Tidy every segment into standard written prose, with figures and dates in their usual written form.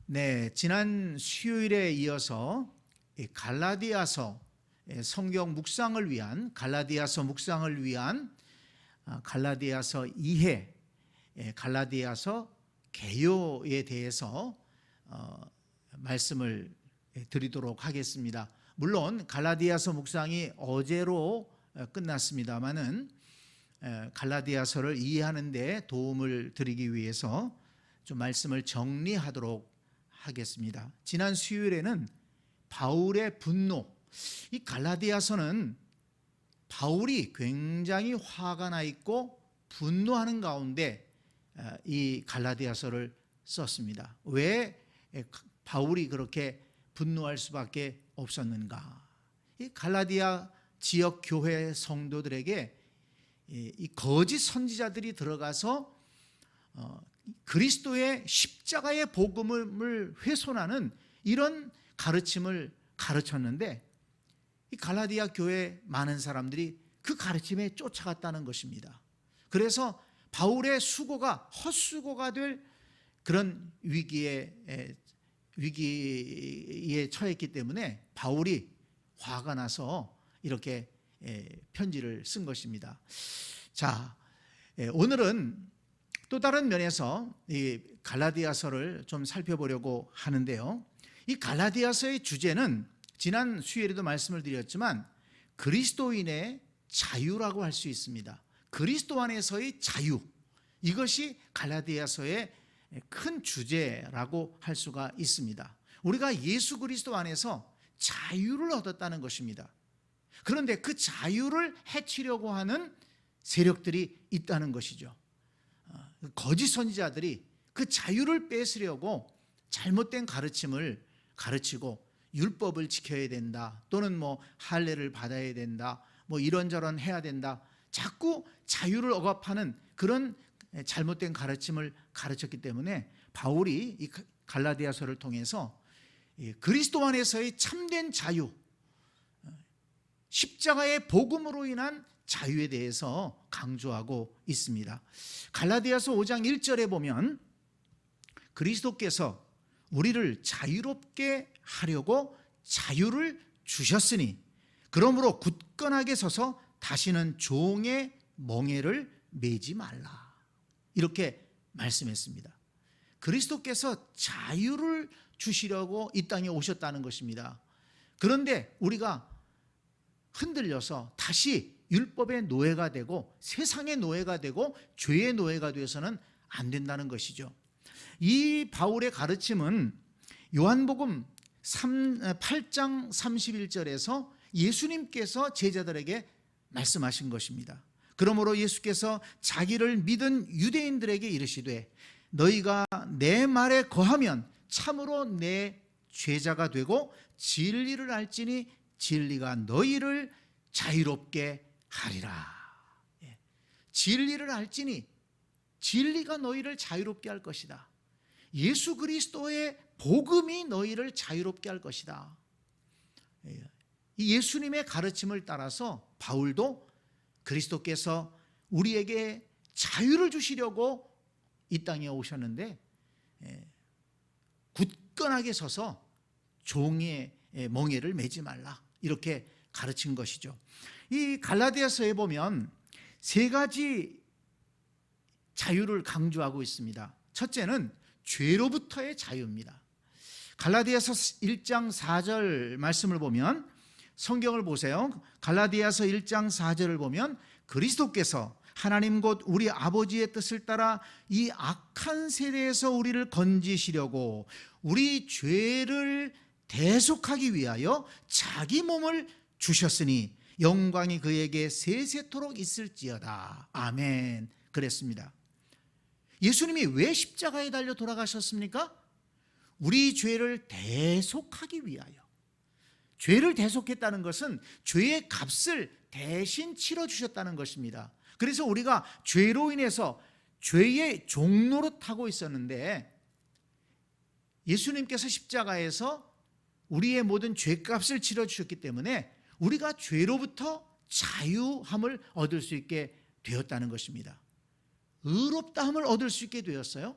네, 지난 수요일에 이어서 갈라디아서 성경 묵상을 위한 갈라디아서 묵상을 위한 갈라디아서 2회 갈라디아서 개요에 대해서 말씀을 드리도록 하겠습니다. 물론 갈라디아서 묵상이 어제로 끝났습니다마는 갈라디아서를 이해하는 데 도움을 드리기 위해서 좀 말씀을 정리하도록 하겠습니다. 지난 수요일에는 바울의 분노, 이 갈라디아서는 바울이 굉장히 화가 나 있고 분노하는 가운데 이 갈라디아서를 썼습니다. 왜 바울이 그렇게 분노할 수밖에 없었는가? 이 갈라디아 지역 교회 성도들에게 이 거짓 선지자들이 들어가서 그리스도의 십자가의 복음을 훼손하는 이런 가르침을 가르쳤는데 이 갈라디아 교회 많은 사람들이 그 가르침에 쫓아갔다는 것입니다. 그래서 바울의 수고가 헛수고가 될 그런 위기에 처했기 때문에 바울이 화가 나서 이렇게 편지를 쓴 것입니다. 자, 오늘은 또 다른 면에서 이 갈라디아서를 좀 살펴보려고 하는데요. 이 갈라디아서의 주제는 지난 수요일에도 말씀을 드렸지만 그리스도인의 자유라고 할 수 있습니다. 그리스도 안에서의 자유, 이것이 갈라디아서의 큰 주제라고 할 수가 있습니다. 우리가 예수 그리스도 안에서 자유를 얻었다는 것입니다. 그런데 그 자유를 해치려고 하는 세력들이 있다는 것이죠. 거짓 선지자들이 그 자유를 뺏으려고 잘못된 가르침을 가르치고 율법을 지켜야 된다, 또는 할례를 받아야 된다, 이런저런 해야 된다, 자꾸 자유를 억압하는 그런 잘못된 가르침을 가르쳤기 때문에 바울이 이 갈라디아서를 통해서 그리스도 안에서의 참된 자유, 십자가의 복음으로 인한 자유에 대해서 강조하고 있습니다. 갈라디아서 5장 1절에 보면 그리스도께서 우리를 자유롭게 하려고 자유를 주셨으니 그러므로 굳건하게 서서 다시는 종의 멍에를 매지 말라, 이렇게 말씀했습니다. 그리스도께서 자유를 주시려고 이 땅에 오셨다는 것입니다. 그런데 우리가 흔들려서 다시 율법의 노예가 되고 세상의 노예가 되고 죄의 노예가 되어서는 안 된다는 것이죠. 이 바울의 가르침은 요한복음 8장 31절에서 예수님께서 제자들에게 말씀하신 것입니다. 그러므로 예수께서 자기를 믿은 유대인들에게 이르시되 너희가 내 말에 거하면 참으로 내 제자가 되고 진리를 알지니 진리가 너희를 자유롭게 하리라. 진리를 알지니 진리가 너희를 자유롭게 할 것이다. 예수 그리스도의 복음이 너희를 자유롭게 할 것이다. 이 예수님의 가르침을 따라서 바울도 그리스도께서 우리에게 자유를 주시려고 이 땅에 오셨는데 굳건하게 서서 종의 멍에를 매지 말라, 이렇게 가르친 것이죠. 이 갈라디아서에 보면 세 가지 자유를 강조하고 있습니다. 첫째는 죄로부터의 자유입니다. 갈라디아서 1장 4절 말씀을 보면, 성경을 보세요. 갈라디아서 1장 4절을 보면 그리스도께서 하나님 곧 우리 아버지의 뜻을 따라 이 악한 세대에서 우리를 건지시려고 우리 죄를 대속하기 위하여 자기 몸을 주셨으니 영광이 그에게 세세토록 있을지어다. 아멘. 그랬습니다. 예수님이 왜 십자가에 달려 돌아가셨습니까? 우리 죄를 대속하기 위하여. 죄를 대속했다는 것은 죄의 값을 대신 치러주셨다는 것입니다. 그래서 우리가 죄로 인해서 죄의 종노릇하고 있었는데 예수님께서 십자가에서 우리의 모든 죄값을 치러주셨기 때문에 우리가 죄로부터 자유함을 얻을 수 있게 되었다는 것입니다. 의롭다함을 얻을 수 있게 되었어요.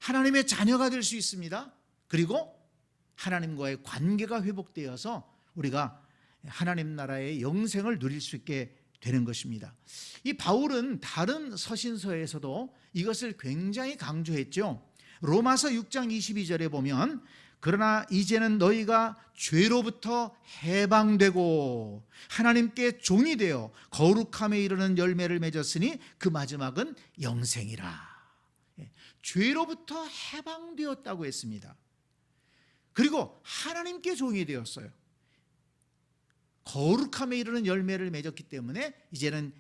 하나님의 자녀가 될 수 있습니다. 그리고 하나님과의 관계가 회복되어서 우리가 하나님 나라의 영생을 누릴 수 있게 되는 것입니다. 이 바울은 다른 서신서에서도 이것을 굉장히 강조했죠. 로마서 6장 22절에 보면 그러나 이제는 너희가 죄로부터 해방되고 하나님께 종이 되어 거룩함에 이르는 열매를 맺었으니 그 마지막은 영생이라. 죄로부터 해방되었다고 했습니다. 그리고 하나님께 종이 되었어요. 거룩함에 이르는 열매를 맺었기 때문에 이제는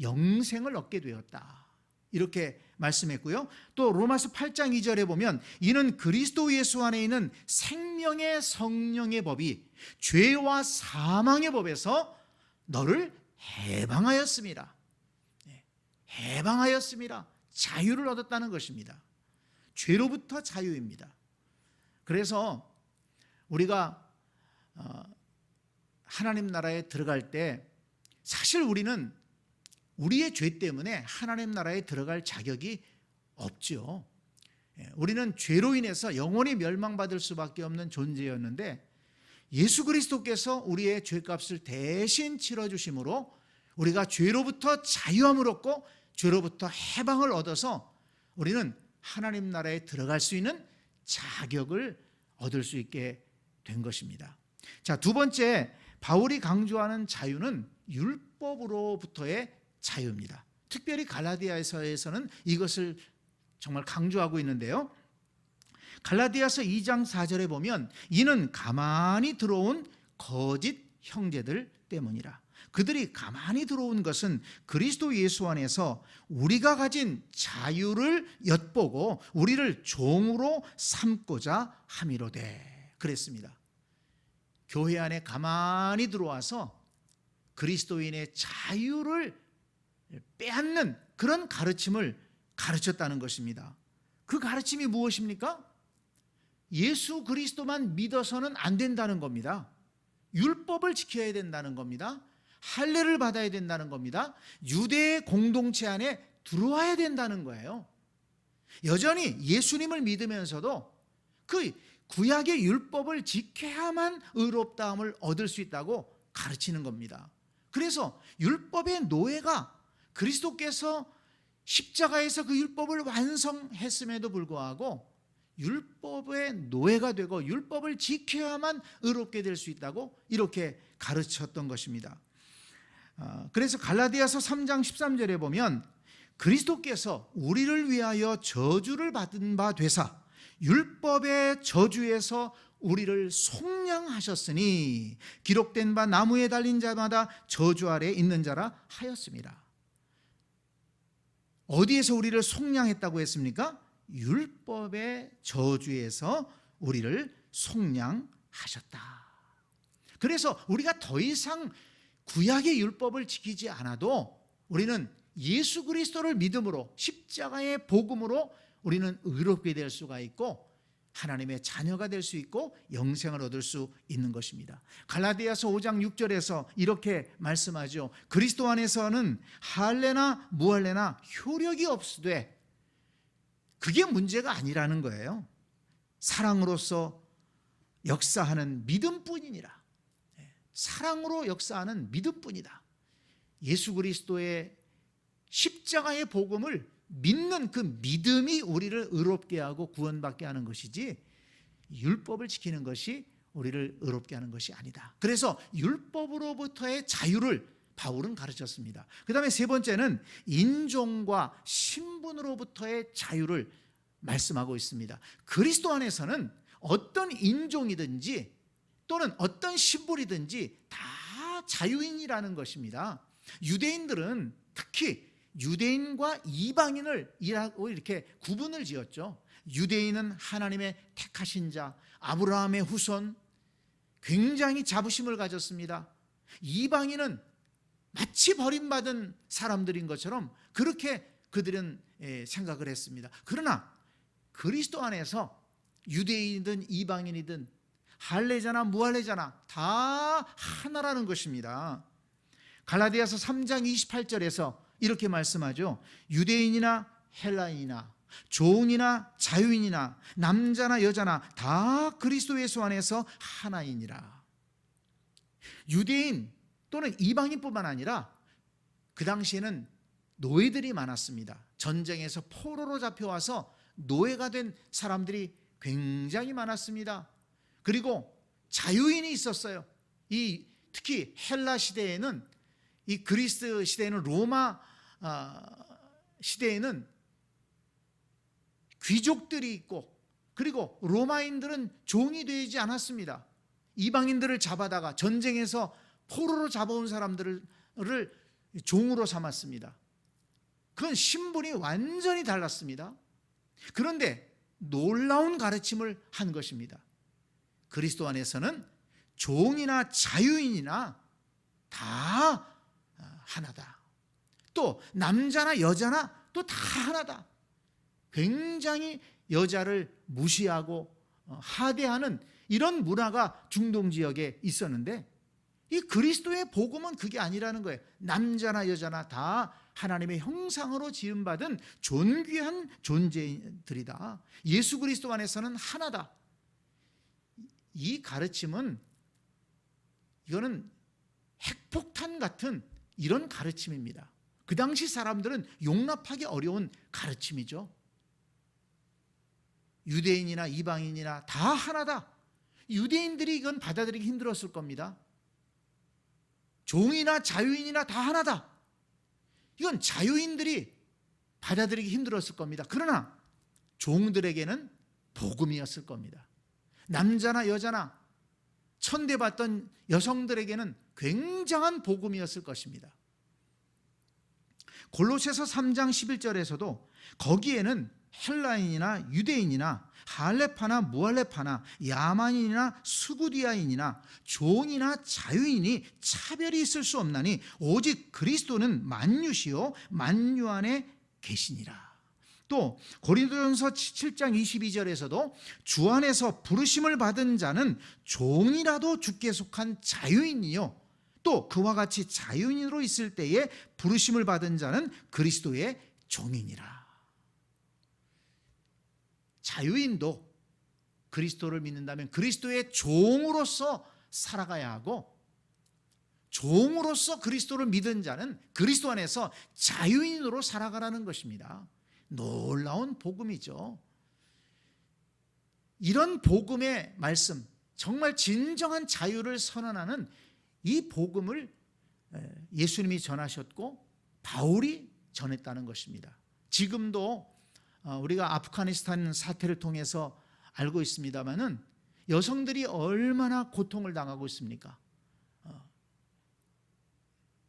영생을 얻게 되었다. 이렇게 말씀했고요. 또 로마서 8장 2절에 보면 이는 그리스도 예수 안에 있는 생명의 성령의 법이 죄와 사망의 법에서 너를 해방하였습니다. 해방하였습니다. 자유를 얻었다는 것입니다. 죄로부터 자유입니다. 그래서 우리가 하나님 나라에 들어갈 때 사실 우리는 우리의 죄 때문에 하나님 나라에 들어갈 자격이 없죠. 우리는 죄로 인해서 영원히 멸망받을 수밖에 없는 존재였는데 예수 그리스도께서 우리의 죄값을 대신 치러주심으로 우리가 죄로부터 자유함을 얻고 죄로부터 해방을 얻어서 우리는 하나님 나라에 들어갈 수 있는 자격을 얻을 수 있게 된 것입니다. 자, 두 번째 바울이 강조하는 자유는 율법으로부터의 자유입니다. 특별히 갈라디아서에서는 이것을 정말 강조하고 있는데요. 갈라디아서 2장 4절에 보면 이는 가만히 들어온 거짓 형제들 때문이라. 그들이 가만히 들어온 것은 그리스도 예수 안에서 우리가 가진 자유를 엿보고 우리를 종으로 삼고자 함이로되 그랬습니다. 교회 안에 가만히 들어와서 그리스도인의 자유를 빼앗는 그런 가르침을 가르쳤다는 것입니다. 그 가르침이 무엇입니까? 예수 그리스도만 믿어서는 안 된다는 겁니다. 율법을 지켜야 된다는 겁니다. 할례를 받아야 된다는 겁니다. 유대의 공동체 안에 들어와야 된다는 거예요. 여전히 예수님을 믿으면서도 그 구약의 율법을 지켜야만 의롭다함을 얻을 수 있다고 가르치는 겁니다. 그래서 율법의 노예가 그리스도께서 십자가에서 그 율법을 완성했음에도 불구하고 율법의 노예가 되고 율법을 지켜야만 의롭게 될 수 있다고 이렇게 가르쳤던 것입니다. 그래서 갈라디아서 3장 13절에 보면 그리스도께서 우리를 위하여 저주를 받은 바 되사 율법의 저주에서 우리를 속량하셨으니 기록된 바 나무에 달린 자마다 저주 아래 있는 자라 하였습니다. 어디에서 우리를 속량했다고 했습니까? 율법의 저주에서 우리를 속량하셨다. 그래서 우리가 더 이상 구약의 율법을 지키지 않아도 우리는 예수 그리스도를 믿음으로 십자가의 복음으로 우리는 의롭게 될 수가 있고 하나님의 자녀가 될 수 있고 영생을 얻을 수 있는 것입니다. 갈라디아서 5장 6절에서 이렇게 말씀하죠. 그리스도 안에서는 할례나 무할례나 효력이 없으되 그게 문제가 아니라는 거예요. 사랑으로서 역사하는 믿음뿐이니라. 사랑으로 역사하는 믿음뿐이다. 예수 그리스도의 십자가의 복음을 믿는 그 믿음이 우리를 의롭게 하고 구원받게 하는 것이지 율법을 지키는 것이 우리를 의롭게 하는 것이 아니다. 그래서 율법으로부터의 자유를 바울은 가르쳤습니다. 그 다음에 세 번째는 인종과 신분으로부터의 자유를 말씀하고 있습니다. 그리스도 안에서는 어떤 인종이든지 또는 어떤 신분이든지 다 자유인이라는 것입니다. 유대인들은 특히 유대인과 이방인을 이렇게 구분을 지었죠. 유대인은 하나님의 택하신 자, 아브라함의 후손, 굉장히 자부심을 가졌습니다. 이방인은 마치 버림받은 사람들인 것처럼 그렇게 그들은 생각을 했습니다. 그러나 그리스도 안에서 유대인이든 이방인이든 할례자나 무할례자나 다 하나라는 것입니다. 갈라디아서 3장 28절에서 이렇게 말씀하죠. 유대인이나 헬라인이나 종이나 자유인이나 남자나 여자나 다 그리스도 예수 안에서 하나이니라. 유대인 또는 이방인뿐만 아니라 그 당시에는 노예들이 많았습니다. 전쟁에서 포로로 잡혀와서 노예가 된 사람들이 굉장히 많았습니다. 그리고 자유인이 있었어요. 특히 헬라 시대에는, 이 그리스 시대에는, 로마 시대에는 귀족들이 있고, 그리고 로마인들은 종이 되지 않았습니다. 이방인들을 잡아다가 전쟁에서 포로로 잡아온 사람들을 종으로 삼았습니다. 그건 신분이 완전히 달랐습니다. 그런데 놀라운 가르침을 한 것입니다. 그리스도 안에서는 종이나 자유인이나 다 하나다. 또 남자나 여자나 또 다 하나다. 굉장히 여자를 무시하고 하대하는 이런 문화가 중동 지역에 있었는데, 이 그리스도의 복음은 그게 아니라는 거예요. 남자나 여자나 다 하나님의 형상으로 지음받은 존귀한 존재들이다. 예수 그리스도 안에서는 하나다. 이 가르침은, 이거는 핵폭탄 같은 이런 가르침입니다. 그 당시 사람들은 용납하기 어려운 가르침이죠. 유대인이나 이방인이나 다 하나다. 유대인들이 이건 받아들이기 힘들었을 겁니다. 종이나 자유인이나 다 하나다. 이건 자유인들이 받아들이기 힘들었을 겁니다. 그러나 종들에게는 복음이었을 겁니다. 남자나 여자나 천대받던 여성들에게는 굉장한 복음이었을 것입니다. 골로새서 3장 11절에서도 거기에는 헬라인이나 유대인이나 할레파나 무할레파나 야만인이나 수구디아인이나 종이나 자유인이 차별이 있을 수 없나니 오직 그리스도는 만유시요 만유 안에 계시니라. 또 고린도전서 7장 22절에서도 주 안에서 부르심을 받은 자는 종이라도 주께 속한 자유인이요 또 그와 같이 자유인으로 있을 때에 부르심을 받은 자는 그리스도의 종이니라. 자유인도 그리스도를 믿는다면 그리스도의 종으로서 살아가야 하고, 종으로서 그리스도를 믿은 자는 그리스도 안에서 자유인으로 살아가라는 것입니다. 놀라운 복음이죠. 이런 복음의 말씀, 정말 진정한 자유를 선언하는 이 복음을 예수님이 전하셨고 바울이 전했다는 것입니다. 지금도 우리가 아프가니스탄 사태를 통해서 알고 있습니다마는 여성들이 얼마나 고통을 당하고 있습니까?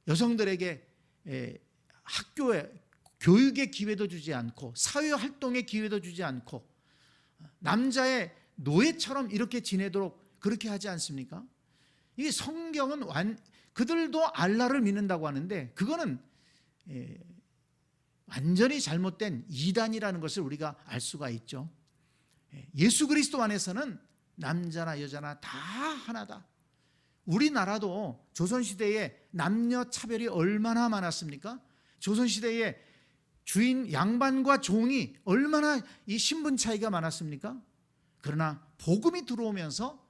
여성들에게 학교에 교육의 기회도 주지 않고 사회활동의 기회도 주지 않고 남자의 노예처럼 이렇게 지내도록 그렇게 하지 않습니까? 이 성경은 그들도 알라를 믿는다고 하는데 그거는 완전히 잘못된 이단이라는 것을 우리가 알 수가 있죠. 예수 그리스도 안에서는 남자나 여자나 다 하나다. 우리나라도 조선시대에 남녀 차별이 얼마나 많았습니까? 조선시대에 주인 양반과 종이 얼마나 이 신분 차이가 많았습니까? 그러나 복음이 들어오면서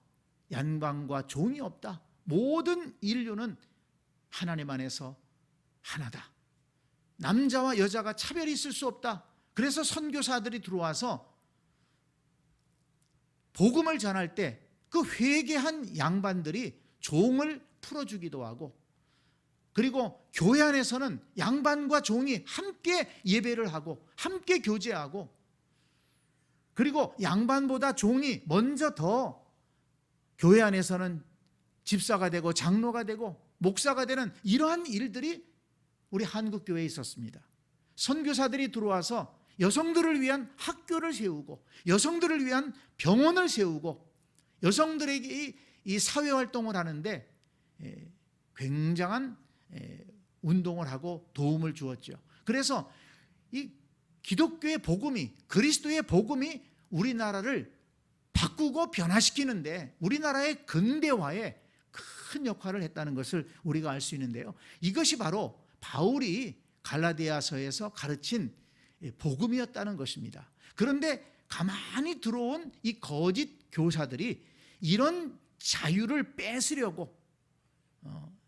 양반과 종이 없다. 모든 인류는 하나님 안에서 하나다. 남자와 여자가 차별이 있을 수 없다. 그래서 선교사들이 들어와서 복음을 전할 때 그 회개한 양반들이 종을 풀어주기도 하고, 그리고 교회 안에서는 양반과 종이 함께 예배를 하고 함께 교제하고, 그리고 양반보다 종이 먼저 더 교회 안에서는 집사가 되고 장로가 되고 목사가 되는 이러한 일들이 우리 한국교회에 있었습니다. 선교사들이 들어와서 여성들을 위한 학교를 세우고 여성들을 위한 병원을 세우고 여성들에게 이 사회활동을 하는데 굉장한 운동을 하고 도움을 주었죠. 그래서 이 기독교의 복음이, 그리스도의 복음이 우리나라를 바꾸고 변화시키는데 우리나라의 근대화에 큰 역할을 했다는 것을 우리가 알 수 있는데요. 이것이 바로 바울이 갈라디아서에서 가르친 복음이었다는 것입니다. 그런데 가만히 들어온 이 거짓 교사들이 이런 자유를 뺏으려고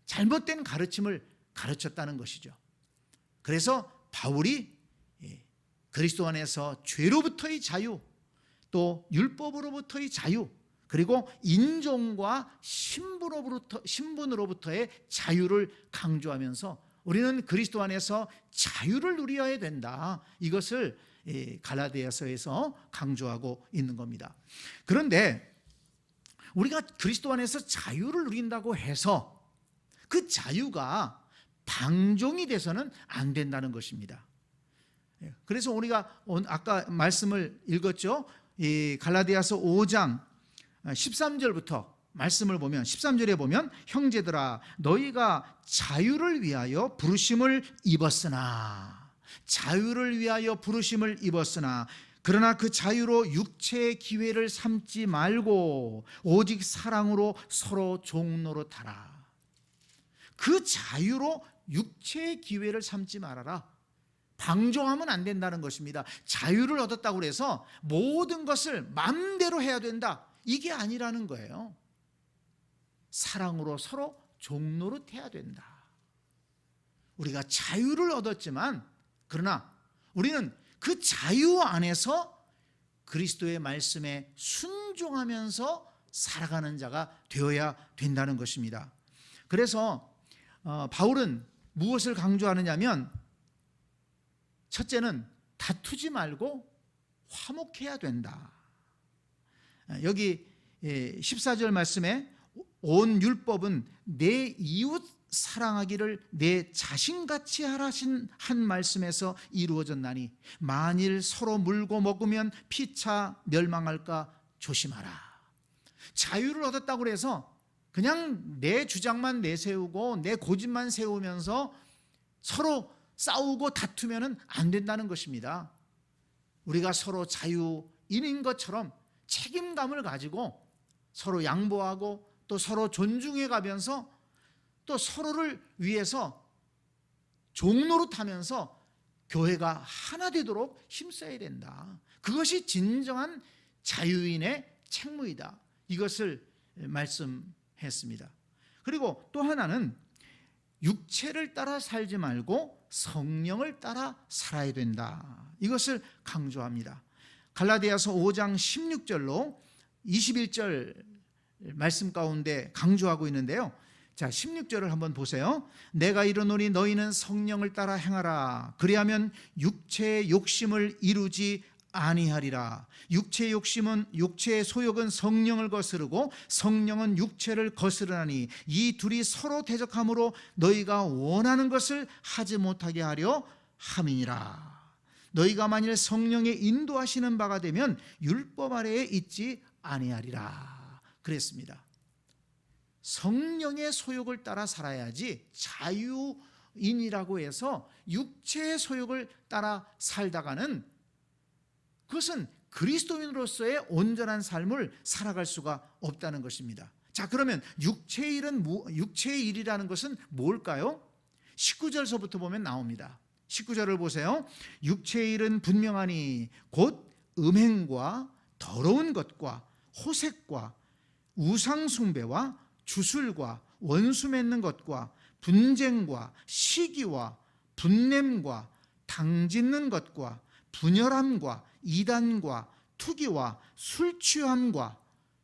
잘못된 가르침을 가르쳤다는 것이죠. 그래서 바울이 그리스도 안에서 죄로부터의 자유, 또 율법으로부터의 자유, 그리고 인종과 신분으로부터의 자유를 강조하면서 우리는 그리스도 안에서 자유를 누려야 된다, 이것을 갈라디아서에서 강조하고 있는 겁니다. 그런데 우리가 그리스도 안에서 자유를 누린다고 해서 그 자유가 방종이 돼서는 안 된다는 것입니다. 그래서 우리가 아까 말씀을 읽었죠. 이 갈라디아서 5장 13절부터 말씀을 보면 13절에 보면 형제들아 너희가 자유를 위하여 부르심을 입었으나 그러나 그 자유로 육체의 기회를 삼지 말고 오직 사랑으로 서로 종노릇하라. 그 자유로 육체의 기회를 삼지 말아라. 방종하면 안 된다는 것입니다. 자유를 얻었다고 해서 모든 것을 마음대로 해야 된다, 이게 아니라는 거예요. 사랑으로 서로 종노릇해야 된다. 우리가 자유를 얻었지만 그러나 우리는 그 자유 안에서 그리스도의 말씀에 순종하면서 살아가는 자가 되어야 된다는 것입니다. 그래서 바울은 무엇을 강조하느냐면, 첫째는 다투지 말고 화목해야 된다. 여기 14절 말씀에 온 율법은 내 이웃 사랑하기를 내 자신같이 하라신 한 말씀에서 이루어졌나니 만일 서로 물고 먹으면 피차 멸망할까 조심하라. 자유를 얻었다고 해서 그냥 내 주장만 내세우고 내 고집만 세우면서 서로 싸우고 다투면 안 된다는 것입니다. 우리가 서로 자유인인 것처럼 책임감을 가지고 서로 양보하고 또 서로 존중해 가면서 또 서로를 위해서 종노릇하면서 교회가 하나 되도록 힘써야 된다. 그것이 진정한 자유인의 책무이다, 이것을 말씀했습니다. 그리고 또 하나는 육체를 따라 살지 말고 성령을 따라 살아야 된다, 이것을 강조합니다. 갈라디아서 5장 16절로 21절 말씀 가운데 강조하고 있는데요. 자, 16절을 한번 보세요. 내가 이르노니 너희는 성령을 따라 행하라. 그리하면 육체의 욕심을 이루지 아니하리라. 육체의 욕심은, 육체의 소욕은 성령을 거스르고 성령은 육체를 거스르나니 이 둘이 서로 대적하므로 너희가 원하는 것을 하지 못하게 하려 함이니라. 너희가 만일 성령의 인도하시는 바가 되면 율법 아래에 있지 아니하리라 그랬습니다. 성령의 소욕을 따라 살아야지 자유인이라고 해서 육체의 소욕을 따라 살다가는 그것은 그리스도인으로서의 온전한 삶을 살아갈 수가 없다는 것입니다. 자, 그러면 육체의 일이라는 것은 뭘까요? 19절서부터 보면 나옵니다. 19절을 보세요. 육체의 일은 분명하니 곧 음행과 더러운 것과 호색과 우상숭배와 주술과 원수 맺는 것과 분쟁과 시기와 분냄과 당짓는 것과 분열함과 이단과 투기와 술취함과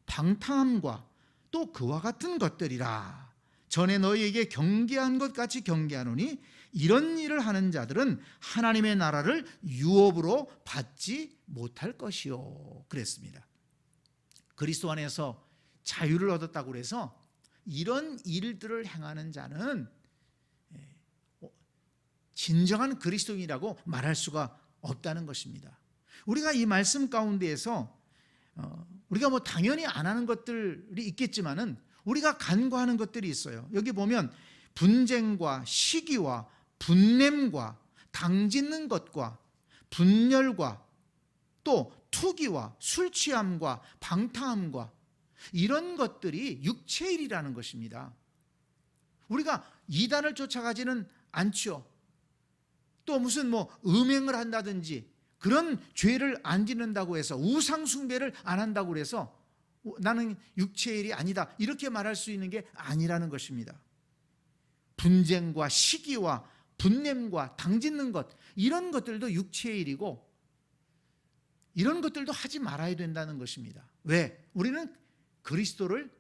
방탕함과 또 그와 같은 것들이라. 전에 너희에게 경계한 것 같이 경계하노니 이런 일을 하는 자들은 하나님의 나라를 유업으로 받지 못할 것이요 그랬습니다. 그리스도 안에서 자유를 얻었다고 해서 이런 일들을 행하는 자는 진정한 그리스도인이라고 말할 수가 없다는 것입니다. 우리가 이 말씀 가운데에서 우리가 당연히 안 하는 것들이 있겠지만은 우리가 간과하는 것들이 있어요. 여기 보면 분쟁과 시기와 분냄과 당짓는 것과 분열과 또 투기와 술취함과 방탕함과 이런 것들이 육체의 일이라는 것입니다. 우리가 이단을 쫓아가지는 않죠. 또 무슨 음행을 한다든지 그런 죄를 안 짓는다고 해서 우상 숭배를 안 한다고 해서 나는 육체의 일이 아니다 이렇게 말할 수 있는 게 아니라는 것입니다. 분쟁과 시기와 분냄과 당짓는 것 이런 것들도 육체의 일이고 이런 것들도 하지 말아야 된다는 것입니다. 왜? 우리는 그리스도를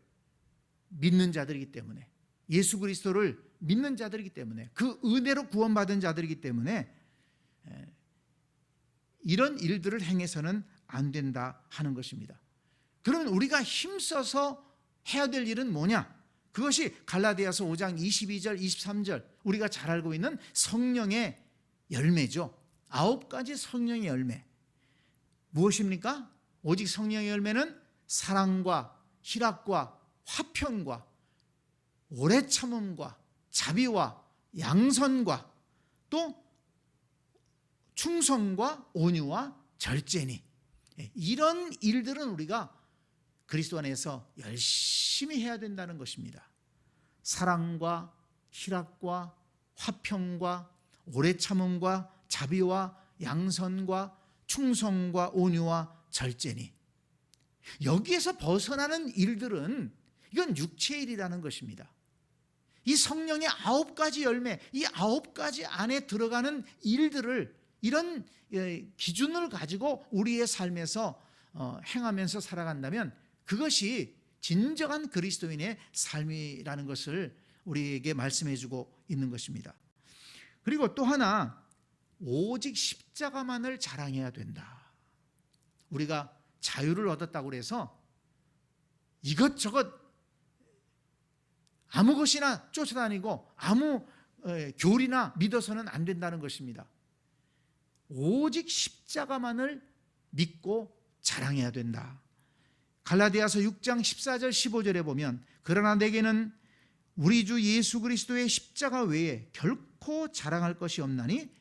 믿는 자들이기 때문에 예수 그리스도를 믿는 자들이기 때문에 그 은혜로 구원받은 자들이기 때문에 이런 일들을 행해서는 안 된다 하는 것입니다. 그러면 우리가 힘써서 해야 될 일은 뭐냐? 그것이 갈라디아서 5장 22절 23절 우리가 잘 알고 있는 성령의 열매죠. 9가지 성령의 열매. 무엇입니까? 오직 성령의 열매는 사랑과 희락과 화평과 오래 참음과 자비와 양선과 또 충성과 온유와 절제니 이런 일들은 우리가 그리스도 안에서 열심히 해야 된다는 것입니다. 사랑과 희락과 화평과 오래 참음과 자비와 양선과 충성과 온유와 절제니 여기에서 벗어나는 일들은 이건 육체의 일이라는 것입니다. 이 성령의 9가지 열매, 이 9가지 안에 들어가는 일들을 이런 기준을 가지고 우리의 삶에서 행하면서 살아간다면 그것이 진정한 그리스도인의 삶이라는 것을 우리에게 말씀해 주고 있는 것입니다. 그리고 또 하나 오직 십자가만을 자랑해야 된다. 우리가 자유를 얻었다고 해서 이것저것 아무 것이나 쫓아다니고 아무 교리나 믿어서는 안 된다는 것입니다. 오직 십자가만을 믿고 자랑해야 된다. 갈라디아서 6장 14절 15절에 보면 그러나 내게는 우리 주 예수 그리스도의 십자가 외에 결코 자랑할 것이 없나니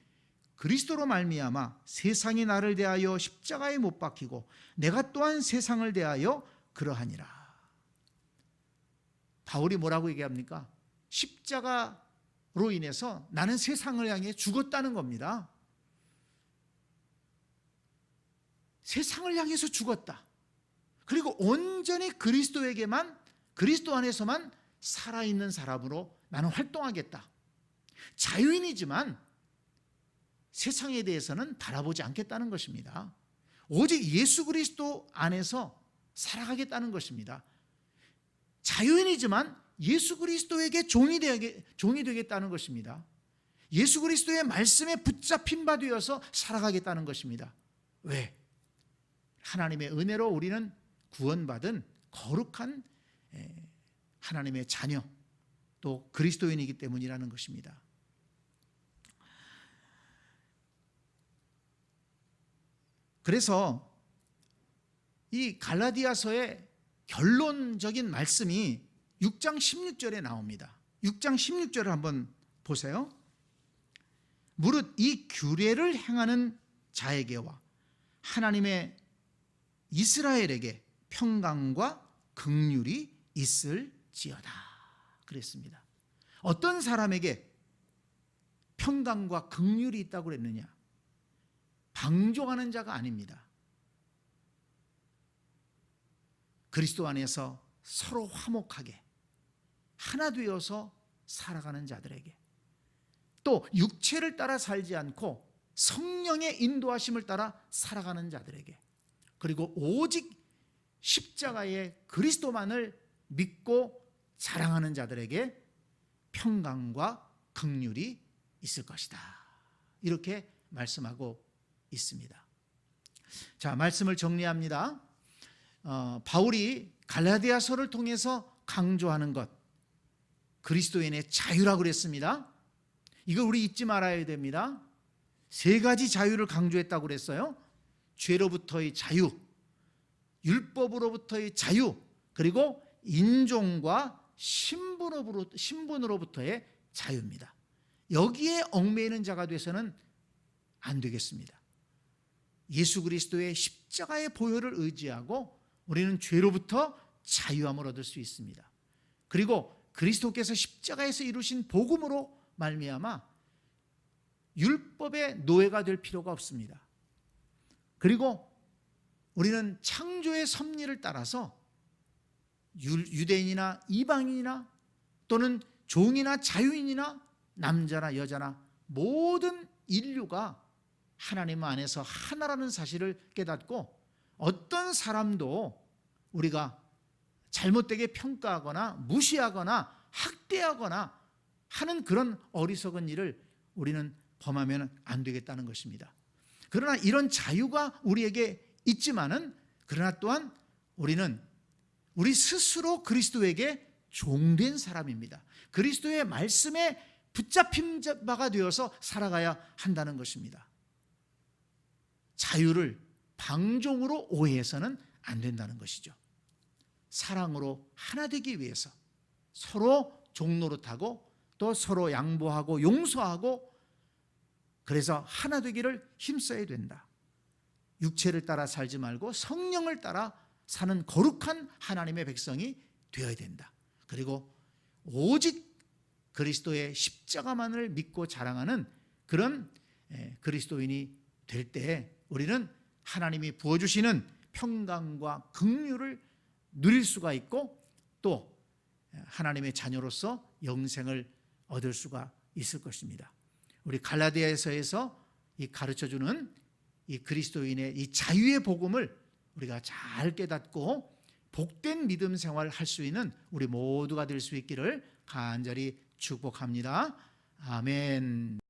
그리스도로 말미암아 세상이 나를 대하여 십자가에 못 박히고 내가 또한 세상을 대하여 그러하니라. 바울이 뭐라고 얘기합니까? 십자가로 인해서 나는 세상을 향해 죽었다는 겁니다. 세상을 향해서 죽었다. 그리고 온전히 그리스도에게만 그리스도 안에서만 살아있는 사람으로 나는 활동하겠다. 자유인이지만 세상에 대해서는 바라보지 않겠다는 것입니다. 오직 예수 그리스도 안에서 살아가겠다는 것입니다. 자유인이지만 예수 그리스도에게 종이 되겠다는 것입니다. 예수 그리스도의 말씀에 붙잡힌 바 되어서 살아가겠다는 것입니다. 왜? 하나님의 은혜로 우리는 구원받은 거룩한 하나님의 자녀 또 그리스도인이기 때문이라는 것입니다. 그래서 이 갈라디아서의 결론적인 말씀이 6장 16절에 나옵니다. 6장 16절을 한번 보세요. 무릇 이 규례를 행하는 자에게와 하나님의 이스라엘에게 평강과 긍휼이 있을지어다 그랬습니다. 어떤 사람에게 평강과 긍휼이 있다고 그랬느냐? 방종하는 자가 아닙니다. 그리스도 안에서 서로 화목하게 하나 되어서 살아가는 자들에게, 또 육체를 따라 살지 않고 성령의 인도하심을 따라 살아가는 자들에게, 그리고 오직 십자가의 그리스도만을 믿고 자랑하는 자들에게 평강과 긍휼이 있을 것이다. 이렇게 말씀하고 있습니다. 자, 말씀을 정리합니다. 바울이 갈라디아서를 통해서 강조하는 것, 그리스도인의 자유라고 그랬습니다. 이거 우리 잊지 말아야 됩니다. 3가지 자유를 강조했다고 그랬어요. 죄로부터의 자유, 율법으로부터의 자유, 그리고 인종과 신분으로부터의 자유입니다. 여기에 얽매이는 자가 돼서는 안 되겠습니다. 예수 그리스도의 십자가의 보혈을 의지하고 우리는 죄로부터 자유함을 얻을 수 있습니다. 그리고 그리스도께서 십자가에서 이루신 복음으로 말미암아 율법의 노예가 될 필요가 없습니다. 그리고 우리는 창조의 섭리를 따라서 유대인이나 이방인이나 또는 종이나 자유인이나 남자나 여자나 모든 인류가 하나님 안에서 하나라는 사실을 깨닫고 어떤 사람도 우리가 잘못되게 평가하거나 무시하거나 학대하거나 하는 그런 어리석은 일을 우리는 범하면 안 되겠다는 것입니다. 그러나 이런 자유가 우리에게 있지만은 그러나 또한 우리는 우리 스스로 그리스도에게 종된 사람입니다. 그리스도의 말씀에 붙잡힌 바가 되어서 살아가야 한다는 것입니다. 자유를 방종으로 오해해서는 안 된다는 것이죠. 사랑으로 하나 되기 위해서 서로 종노릇하고 또 서로 양보하고 용서하고 그래서 하나 되기를 힘써야 된다. 육체를 따라 살지 말고 성령을 따라 사는 거룩한 하나님의 백성이 되어야 된다. 그리고 오직 그리스도의 십자가만을 믿고 자랑하는 그런 그리스도인이 될 때 우리는 하나님이 부어주시는 평강과 긍휼을 누릴 수가 있고 또 하나님의 자녀로서 영생을 얻을 수가 있을 것입니다. 우리 갈라디아서에서 이 가르쳐주는 이 그리스도인의 이 자유의 복음을 우리가 잘 깨닫고 복된 믿음 생활을 할 수 있는 우리 모두가 될 수 있기를 간절히 축복합니다. 아멘.